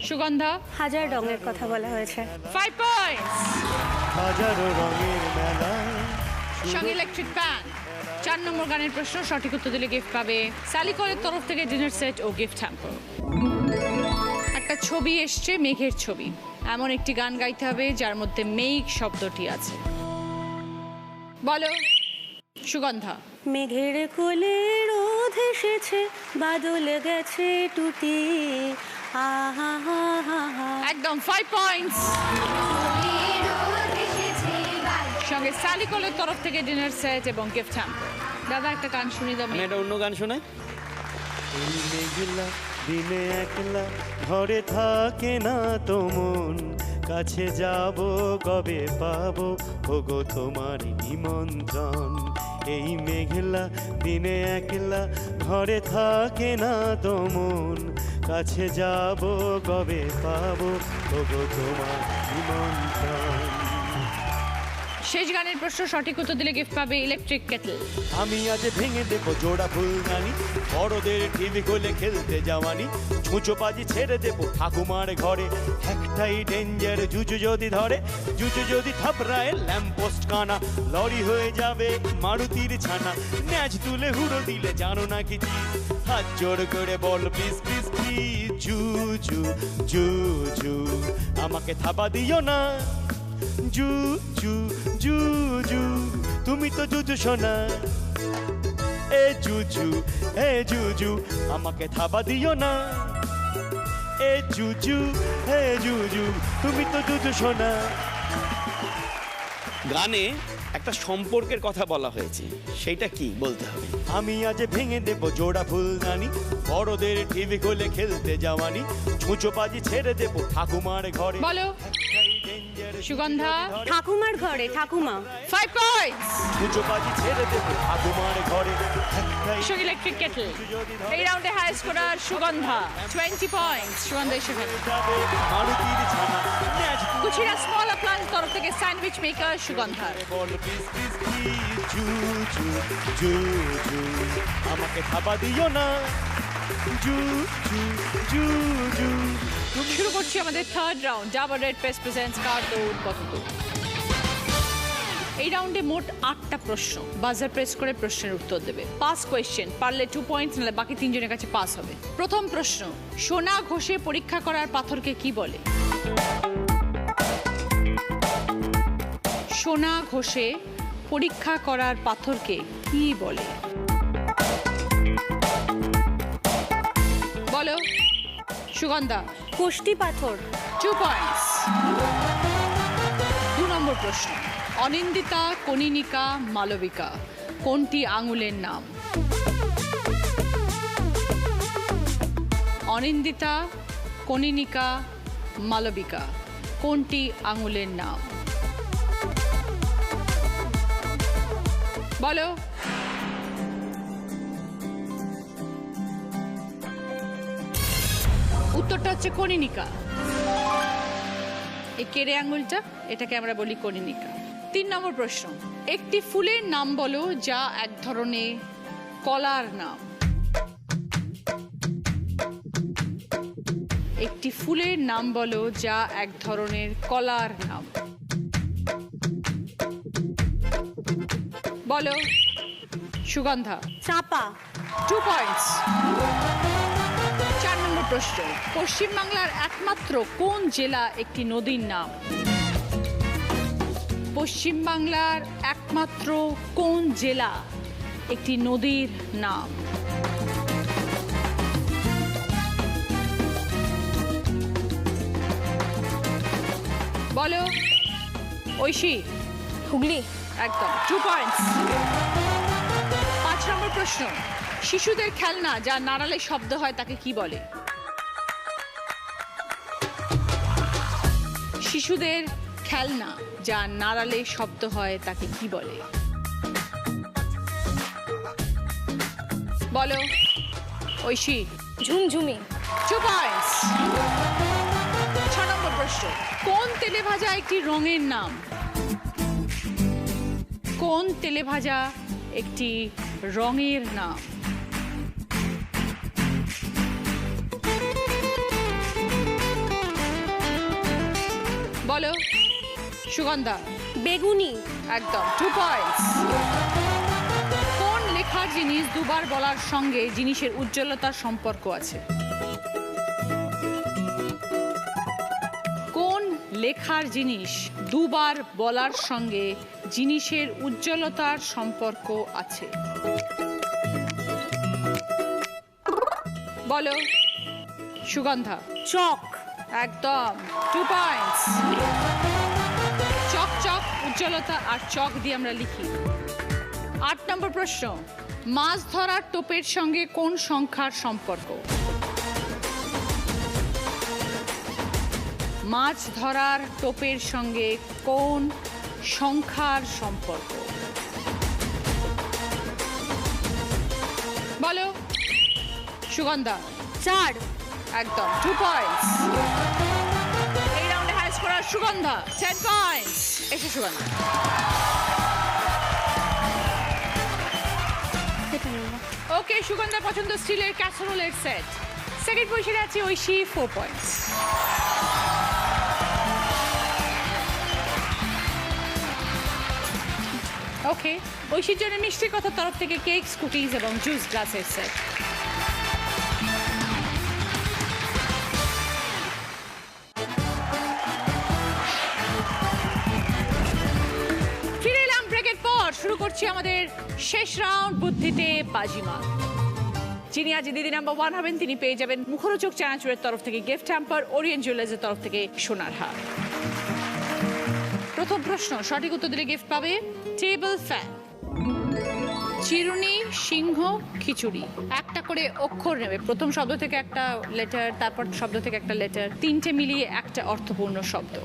সুগন্ধা। হাজার রঙের কথা বলা হয়েছে। 5 পয়েন্টস। হাজারো রঙের মেলায়। সঙ্গে ইলেকট্রিক প্যান। 4 নম্বর গানের প্রশ্ন, সঠিক উত্তর দিলে গিফট পাবে স্যালিকলের তরফ থেকে ডিনার সেট ও গিফট হ্যাম্পার। একটা ছবি এসছে, মেঘের ছবি। এমন একটি গান গাইতে হবে যার মধ্যে মেঘ শব্দটি আছে। বলো সুগন্ধা। মেঘের কোলে রোদ এসেছে, বাদল গেছে টুটি, আহা হা হা হা। একদম 5 পয়েন্টস। সঙ্গে স্যালিকলের তরফ থেকে ডিনার সেট এবং গিফট হ্যাম্পার। দাদা একটা গান শুনি দাও। আমি একটা অন্য গান শোনাই। এই মেঘলা দিনে একলা ঘরে থাকে না তো মন, কাছে যাব কবে পাবো ওগো তোমার নিমন্ত্রণ। এই মেঘলা দিনে একলা ঘরে থাকে না তো মন, কাছে যাব কবে পাবো ওগো তোমার নিমন্ত্রণ। শেষ গানের প্রশ্ন, সঠিক উত্তর দিলে গিফট পাবে ইলেকট্রিক কেটল। আমি আজ ভেঙে দেবো জোড়া ফুলদানি, বড়দের টিভি খুলে খেলতে যাওয়ানি, ছুঁচো বাজি ছেড়ে দেবো ঠাকুমার ঘরে। একটাই ডেঞ্জার, জুজু যদি ধরে, জুজু যদি থাপড়ায় ল্যাম্পোস্ট কানা, লরি হয়ে যাবে মারুতির ছানা। ন্যাচ তুলে হুড়ো দিলে জানো না কি চিজ, হাত জোর করে বল প্লিজ প্লিজ প্লিজ। জুজু জুজু আমাকে থাপা দিও না, জুজু জুজু তুমি তো জুজু শোনা। এ জুজু আমাকে থাবা দিও না। এ জুজু তুমি তো জুজু শোনা। গানে একটা সম্পর্কের কথা বলা হয়েছে, সেইটা কি বলতে হবে? আমি আজ ভেঙে দেবো জোড়া ফুলদানি, বড়দের টিভি খুলে খেলতে যাওয়ানি, ছুঁচো বাজি ছেড়ে দেবো ঠাকুমার ঘরে। বলো সুগন্ধা। ঠাকুমার ঘরে, ঠাকুমা। 5 পয়েন্টস। ছুঁচো বাজি ছেড়ে দেবো ঠাকুমার ঘরে। সঙ্গে ইলেকট্রিক কেটল। এই রাউন্ডে high scorer Sugandha, 20 points. Sugandha এসে গেল। মারুতির ছানা। কুচিনা স্মল অ্যাপ্লায়েন্স তরফ থেকে স্যান্ডউইচ মেকার সুগন্ধা। বল প্লিজ প্লিজ প্লিজ জুজু জুজু আমাকে থাবা দিও না। জু জু জু জু। শুরু করছি আমাদের third round, Dabur red paste presents কার দৌড় কত দূর। এই রাউন্ডে মোট 8টা প্রশ্ন, বাজার প্রেস করে প্রশ্নের উত্তর দেবে। পাস কোয়েশ্চেন, পারলে 2 পয়েন্টস, নাহলে বাকি 3 জনের কাছে পাস হবে। প্রথম প্রশ্ন, সোনা ঘষে পরীক্ষা করার পাথরকে কি বলে? সোনা ঘষে পরীক্ষা করার পাথরকে কি বলে? বলো সুগন্ধা। কোষ্টি পাথর। 2 পয়েন্টস। 2 নম্বর প্রশ্ন, অনিন্দিতা, কনিনিকা, মালবিকা কোনটি আঙুলের নাম? অনিন্দিতা, কনিনিকা, মালবিকা কোনটি আঙুলের নাম? বলো। উত্তরটা হচ্ছে কনিনিকা। এই কেড়ে আঙুলটা, এটাকে আমরা বলি কনিনিকা। 3 নম্বর প্রশ্ন, একটি ফুলের নাম বলো যা এক ধরনের কলার নাম। একটি ফুলের নাম বলো যা এক ধরনের কলার নাম। বলো সুগন্ধা। চাপা। 2 পয়েন্টস। 4 নম্বর প্রশ্ন, পশ্চিমবাংলার একমাত্র কোন জেলা একটি নদীর নাম? পশ্চিমবাংলার একমাত্র কোন জেলা একটি নদীর নাম? বলো ঐশী। হুগলি। একদম। 2 পয়েন্টস। 5 নম্বর প্রশ্ন, শিশুদের খেলনা যা নাড়ালে শব্দ হয় তাকে কি বলে? শিশুদের খেলনা যা নাড়ালে শব্দ হয় তাকে কি বলে? বলো ঐশী। ঝুমঝুমি। 2 পয়েন্টস। 6 নম্বর প্রশ্ন, কোন তেলে ভাজা একটি রঙের নাম? কোন তেলে ভাজা একটি রঙের নাম? বলো সুগন্ধা। বেগুনি। একদম। 2 পয়েন্টস। কোন লেখার জিনিস দুবার বলার সঙ্গে জিনিসের উজ্জ্বলতার সম্পর্ক আছে? কোন লেখার জিনিস দুবার বলার সঙ্গে জিনিসের উজ্জ্বলতার সম্পর্ক আছে? বলো সুগন্ধা। চক। একদম। 2 পয়েন্টস। চক চক, উজ্জ্বলতা আর চক দিয়ে আমরা লিখি। 8 নম্বর প্রশ্ন, মাছ ধরার টোপের সঙ্গে কোন সংখ্যার সম্পর্ক? মাছ ধরার টোপের সঙ্গে কোন সংখ্যার সম্পর্ক? বলো সুগন্ধা। 4। একদম। 2 পয়েন্টস। এই রাউন্ডে হাইস্ট করার সুগন্ধা 10 পয়েন্টস। এসে সুগন্ধা। ওকে, সুগন্ধা পছন্দ স্টিলের ক্যাসারোলের সেট। সেকেন্ড পজিশনে আছে ঐশী 4 পয়েন্টস। ওকে, ঐশীর জন্য মিষ্টির কথার তরফ থেকে কেকস, কুকিজ এবং জুস গ্লাসের সেট। ফিরে এলাম ব্রেকের পর। শুরু করছি আমাদের শেষ রাউন্ড, বুদ্ধিতে বাজিমাত। যিনি আজ দিদি নাম্বার 1 হবেন তিনি পেয়ে যাবেন মুখরোচক চানাচুরের তরফ থেকে গিফট হ্যাম্পার, ওরিয়েন্ট জুয়েলার্সের তরফ থেকে সোনার হার। প্রথম প্রশ্ন, সঠিক উত্তর দিলে গিফট পাবে টেবিল ফ্যান। চিরুনি, সিংহ, খিচুড়ি, একটা করে অক্ষর নেবে। প্রথম শব্দ থেকে একটা লেটার, তারপর শব্দ থেকে একটা লেটার, 3টে মিলিয়ে একটা অর্থপূর্ণ শব্দ।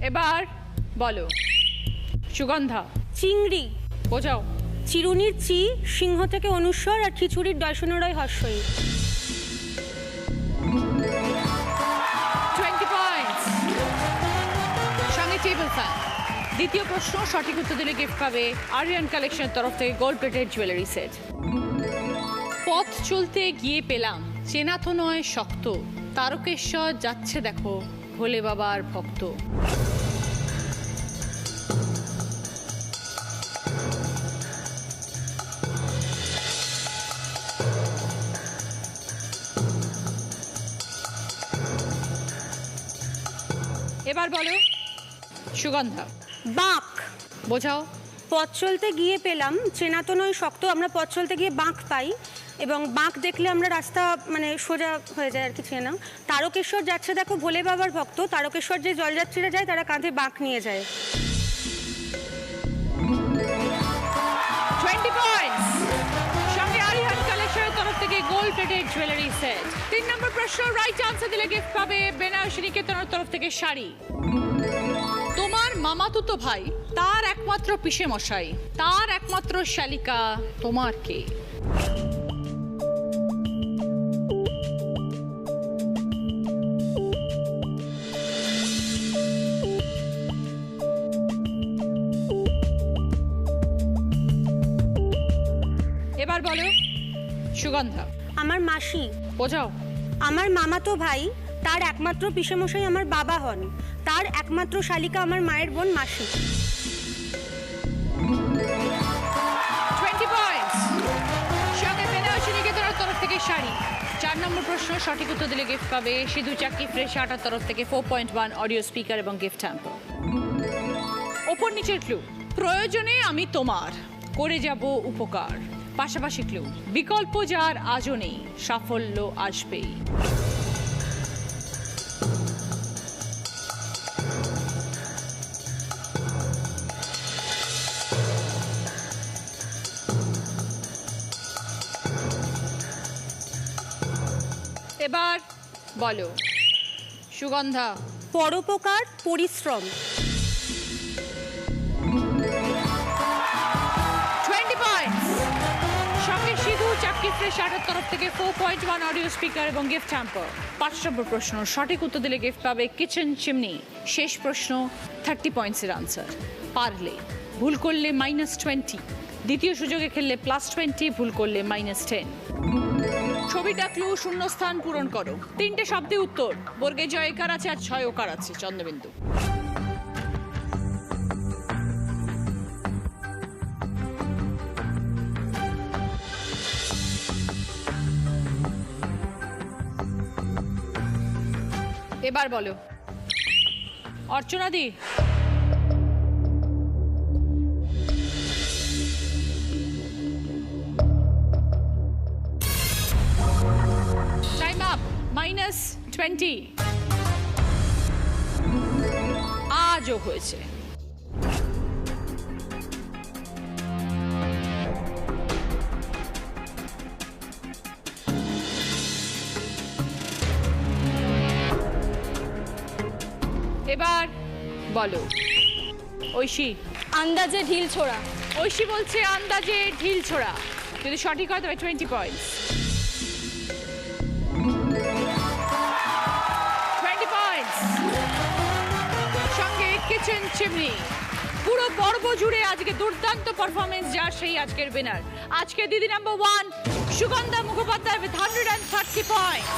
এবার বলো সুগন্ধা। চিংড়ি। বোঝাও। চিরুনির চি, সিংহ থেকে অনুস্বর আর খিচুড়ির ডয়সনরয় হর্ষই। Table fan. দ্বিতীয় প্রশ্ন সঠিক উত্তর দিলে গিফট পাবে আরিয়ান কালেকশনের তরফ থেকে গোল্ড প্লেটেড জুয়েলারি সেট। পথ চলতে গিয়ে পেলাম চেনা তো নয় শক্ত, তারকেশ্বর যাচ্ছে দেখো ভোলে বাবার ভক্ত। এবার বলো সুগন্ধা। বাঁক। বোঝাও। পথ চলতে গিয়ে পেলাম চেনা তো নয় শক্ত, আমরা পথ চলতে গিয়ে বাঁক পাই এবং বাঁক দেখলে আমরা রাস্তা মানে সোজা হয়ে যায় আর কি চেনা। তারকেশ্বর যাচ্ছে দেখো ভোলে বাবার ভক্ত, তারকেশ্বর যে জলযাত্রীরা যায় তারা কাঁধে বাঁক নিয়ে যায়। 20 পয়েন্টস। সঙ্গে আরিয়ান কালেকশনের তরফ থেকে গোল্ড প্লেটেড জুয়েলারি সেট। 3 নম্বর প্রশ্ন রাইট আনসার দিলে গিফট পাবে বেনারসি নিকেতনের তরফ থেকে শাড়ি। তোমার মামাতুতো ভাই, তার একমাত্র পিসে মশাই, তার একমাত্র শালিকা তোমার কে? এবার বলো সুগন্ধা। আমার মাসি। বোঝাও। আমার মামাতো ভাই, তার একমাত্র পিসেমশাই আমার বাবা হন, তার একমাত্র শালিকা আমার মায়ের বোন মাসি। 20 পয়েন্টস। সঙ্গে বেনারসি নিকেতনের তরফ থেকে শাড়ি। 4 নম্বর প্রশ্ন সঠিক উত্তর দিলে গিফট পাবে সিধু চাকি ফ্রেশ আটার তরফ থেকে 4.1 অডিও স্পিকার এবং গিফট হ্যাম্পার। ওপর নিচের ক্লু। প্রয়োজনে আমি তোমার, করে যাব উপকার। পাশাপাশি ক্লু। বিকল্প যার আজও নেই, সাফল্য আসবেই। এবার বলো সুগন্ধা। পরোপকার, পরিশ্রম। 20 পয়েন্টস। সঙ্গে সিধু চাকি ফ্রেশ আটার তরফ থেকে 4.1 অডিও স্পিকার এবং গিফট হ্যাম্পার। 5 নম্বর প্রশ্ন সঠিক উত্তর দিলে গিফট পাবে কিচেন চিমনি। শেষ প্রশ্ন 30 পয়েন্টসের আনসার। পারলে, ভুল করলে -20, দ্বিতীয় সুযোগে খেললে +20, ভুল করলে -10। ছবিটা ক্লু, শূন্যস্থান পূরণ করো। 3টে শব্দে উত্তর। বর্গে জয়কার আছে আর 6 ওকার আছে। চন্দ্রবিন্দু। এবার বলো অর্চনাদি। Time up. -20। আজও হয়েছে। এবার বলো ঐশী। আন্দাজে ঢিল ছোড়া। ঐশী বলছে আন্দাজে ঢিল ছোড়া। যদি সঠিক হয় তবে 20 পয়েন্টস। 20 পয়েন্টস। সঙ্গে কিচেন চিমনি। পুরো পর্ব জুড়ে আজকে দুর্দান্ত পারফরমেন্স, যার সেই আজকের উইনার। আজকে দিদি number 1 Sugandha Mukhopadhyay with 130 points.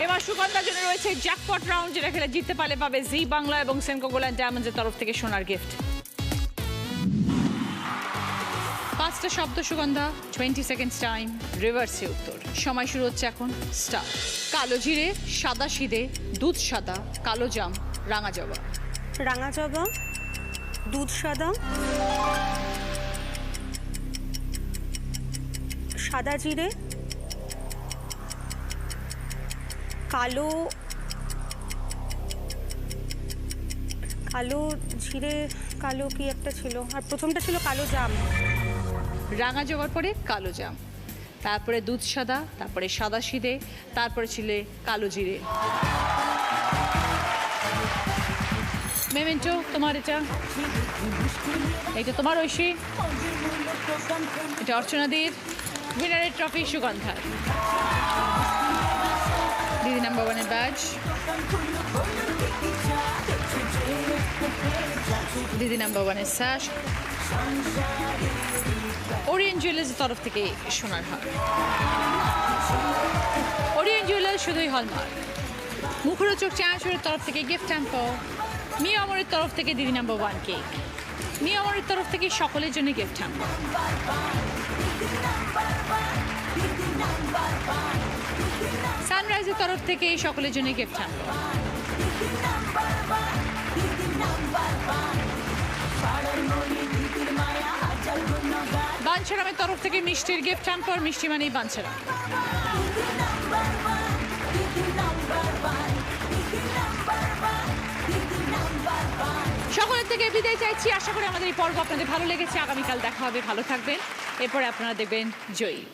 এবার সুগন্ধার জন্য রয়েছে জ্যাকপট রাউন্ড, যেটা খেলে জিততে পারলে পাবে জি বাংলা এবং সেনকো গোল্ড ডায়মন্ডসের তরফ থেকে সোনার গিফট। 5টা শব্দ সুগন্ধা, 20 সেকেন্ডস টাইম, রিভার্সে উত্তর। সময় শুরু হচ্ছে এখন। স্টার্ট। কালো জিরে, সাদা সিদে, দুধ সাদা, কালো জাম, রাঙা জবা। রাঙা জবা, দুধ সাদা, সাদা জিরে, কালো কালো জিরে, কালো কি একটা ছিল, আর প্রথমটা ছিল কালো জাম। রাঙা জবার পরে কালো জাম, তারপরে দুধ সাদা, তারপরে সাদা সিদে, তারপরে ছিল কালো জিরে। মেমেন্টো তোমার, এটা তোমার ঐশী, এটা অর্চনাদির, উইনারের ট্রফি সুগন্ধার। দিদি নাম্বার ওয়ানের ব্যাজ, দিদি নাম্বার ওয়ানের স্যাশ, ওরিয়েন্ট জুয়েলার্সের তরফ থেকে সোনার হার। ওরিয়েন্ট জুয়েলার্স শুধুই হলমার্ক। মুখরোচক চানাচুরের তরফ থেকে গিফট হ্যাম্পার, মিয়া অমরের তরফ থেকে দিদি নাম্বার ওয়ান কেক, মিয়া অমরের তরফ থেকে সকলের জন্য গিফট হ্যাম্পার। সানরাইজের তরফ থেকে সকলের জন্য গিফট হ্যাম্পার। বাঞ্ছারামের তরফ থেকে মিষ্টির গিফট হ্যাম্পার, মিষ্টি মানেই বাঞ্ছারাম। সকলের থেকে বিদায় চাইছি। আশা করি আমাদের এই পর্ব আপনাদের ভালো লেগেছে। আগামীকাল দেখা হবে, ভালো থাকবেন। এরপরে আপনারা দেখবেন জয়ী।